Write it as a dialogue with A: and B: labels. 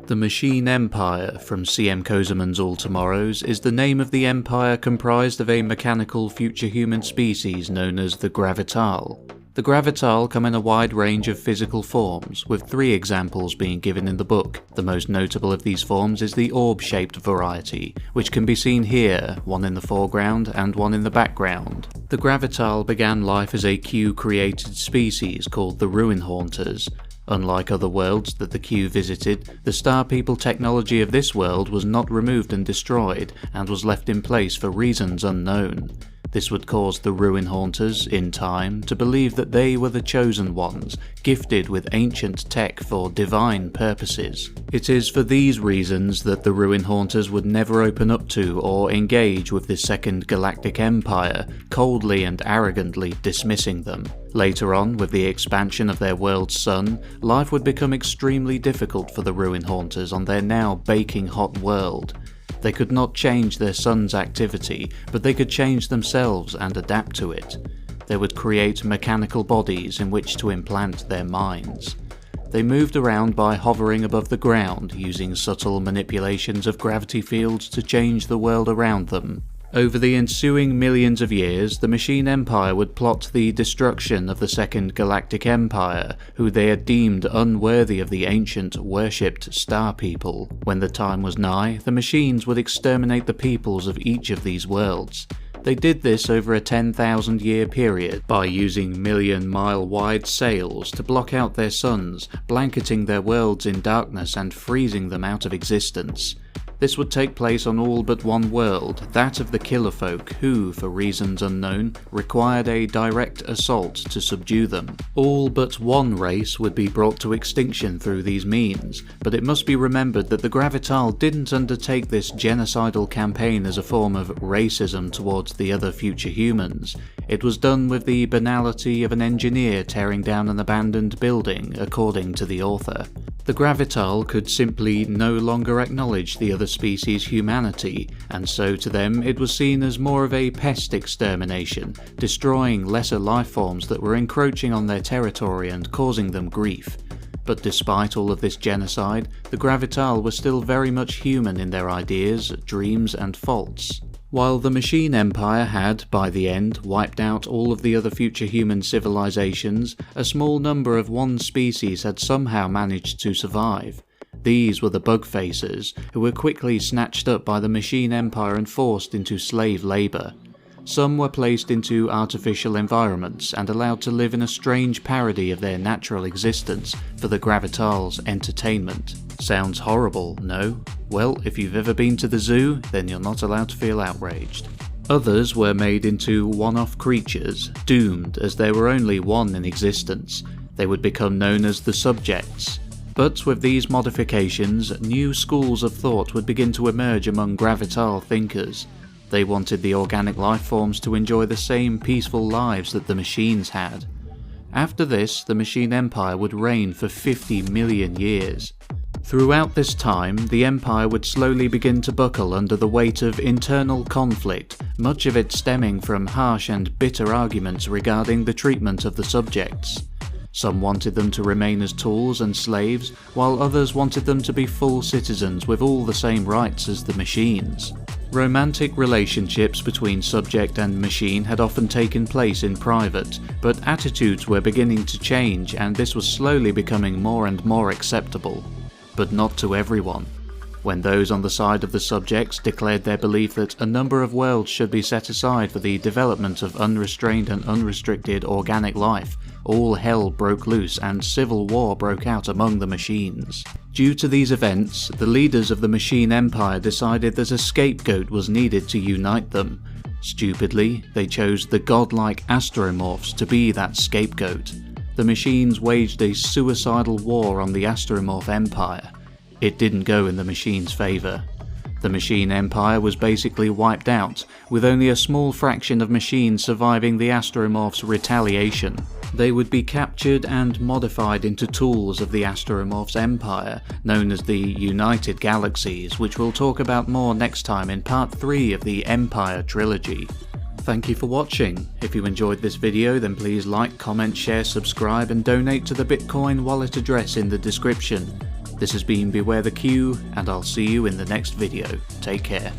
A: The Machine Empire from C.M. Kozeman's All Tomorrows is the name of the empire comprised of a mechanical future human species known as the Gravital. The Gravital come in a wide range of physical forms, with 3 examples being given in the book. The most notable of these forms is the orb-shaped variety, which can be seen here, one in the foreground and one in the background. The Gravital began life as a Q-created species called the Ruin Haunters. Unlike other worlds that the Q visited, the Star People technology of this world was not removed and destroyed, and was left in place for reasons unknown. This would cause the Ruin Haunters, in time, to believe that they were the chosen ones, gifted with ancient tech for divine purposes. It is for these reasons that the Ruin Haunters would never open up to or engage with the Second Galactic Empire, coldly and arrogantly dismissing them. Later on, with the expansion of their world's sun, life would become extremely difficult for the Ruin Haunters on their now baking hot world. They could not change their sun's activity, but they could change themselves and adapt to it. They would create mechanical bodies in which to implant their minds. They moved around by hovering above the ground, using subtle manipulations of gravity fields to change the world around them. Over the ensuing millions of years, the Machine Empire would plot the destruction of the Second Galactic Empire, who they had deemed unworthy of the ancient, worshipped Star People. When the time was nigh, the machines would exterminate the peoples of each of these worlds. They did this over a 10,000-year period by using million-mile-wide sails to block out their suns, blanketing their worlds in darkness and freezing them out of existence. This would take place on all but one world, that of the Killer Folk, who, for reasons unknown, required a direct assault to subdue them. All but one race would be brought to extinction through these means, but it must be remembered that the Gravital didn't undertake this genocidal campaign as a form of racism towards the other future humans. It was done with the banality of an engineer tearing down an abandoned building, according to the author. The Gravital could simply no longer acknowledge the other species' humanity, and so to them it was seen as more of a pest extermination, destroying lesser life forms that were encroaching on their territory and causing them grief. But despite all of this genocide, the Gravital were still very much human in their ideas, dreams and faults. While the Machine Empire had, by the end, wiped out all of the other future human civilizations, a small number of one species had somehow managed to survive. These were the Bugfacers, who were quickly snatched up by the Machine Empire and forced into slave labour. Some were placed into artificial environments and allowed to live in a strange parody of their natural existence for the Gravital's entertainment. Sounds horrible, no? Well, if you've ever been to the zoo, then you're not allowed to feel outraged. Others were made into one-off creatures, doomed as there were only one in existence. They would become known as the Subjects. But with these modifications, new schools of thought would begin to emerge among Gravital thinkers. They wanted the organic life forms to enjoy the same peaceful lives that the machines had. After this, the Machine Empire would reign for 50 million years. Throughout this time, the Empire would slowly begin to buckle under the weight of internal conflict, much of it stemming from harsh and bitter arguments regarding the treatment of the subjects. Some wanted them to remain as tools and slaves, while others wanted them to be full citizens with all the same rights as the machines. Romantic relationships between subject and machine had often taken place in private, but attitudes were beginning to change and this was slowly becoming more and more acceptable. But not to everyone. When those on the side of the subjects declared their belief that a number of worlds should be set aside for the development of unrestrained and unrestricted organic life, all hell broke loose and civil war broke out among the machines. Due to these events, the leaders of the Machine Empire decided that a scapegoat was needed to unite them. Stupidly, they chose the godlike Astromorphs to be that scapegoat. The machines waged a suicidal war on the Astromorph Empire. It didn't go in the machines' favour. The Machine Empire was basically wiped out, with only a small fraction of machines surviving the Astromorphs' retaliation. They would be captured and modified into tools of the Astromorphs' empire, known as the United Galaxies, which we'll talk about more next time in part 3 of the Empire trilogy. Thank you for watching. If you enjoyed this video, then please like, comment, share, subscribe and donate to the Bitcoin wallet address in the description. This has been Beware the Q, and I'll see you in the next video. Take care.